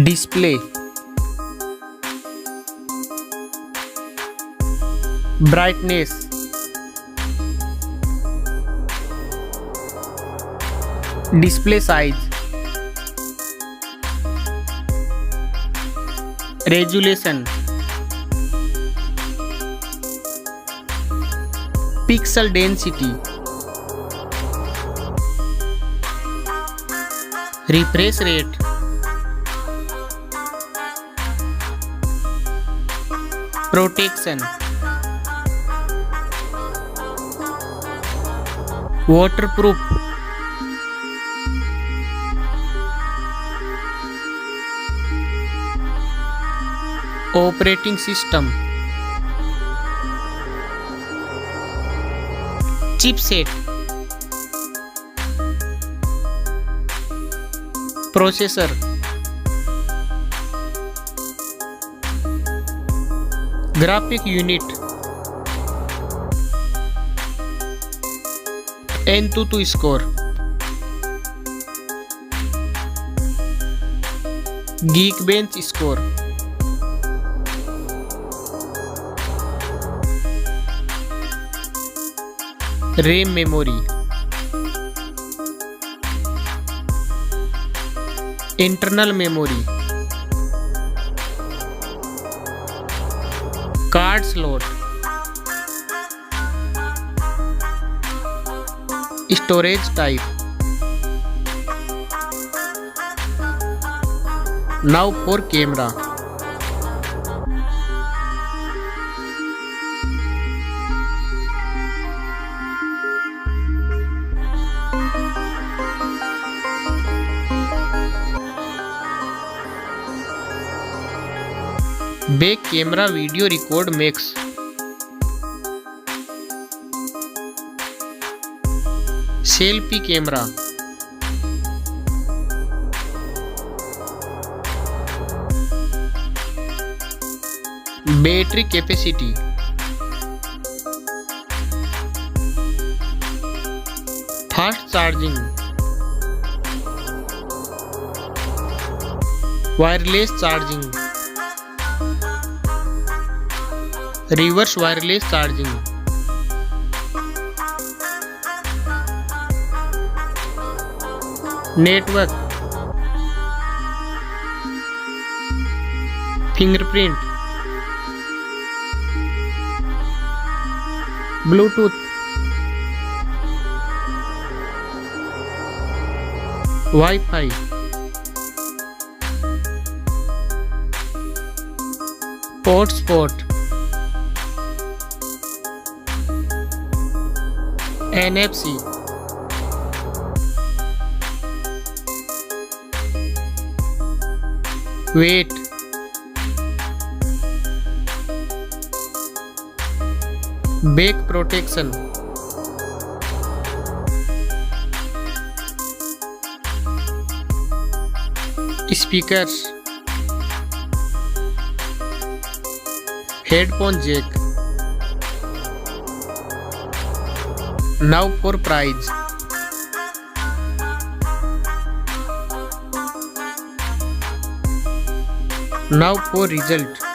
display, brightness, display size, resolution, pixel density, refresh rate, protection, waterproof, operating system, chipset, processor, graphic unit, N22 score, Geekbench score, RAM memory, internal memory, card slot, storage type. Now for camera. Back camera video record makes. Selfie camera, battery capacity, fast charging, wireless charging, reverse wireless charging, network, fingerprint, Bluetooth, Wi-Fi, hotspot, NFC, weight, back protection, speakers, headphone jack. Now for price. Now for result.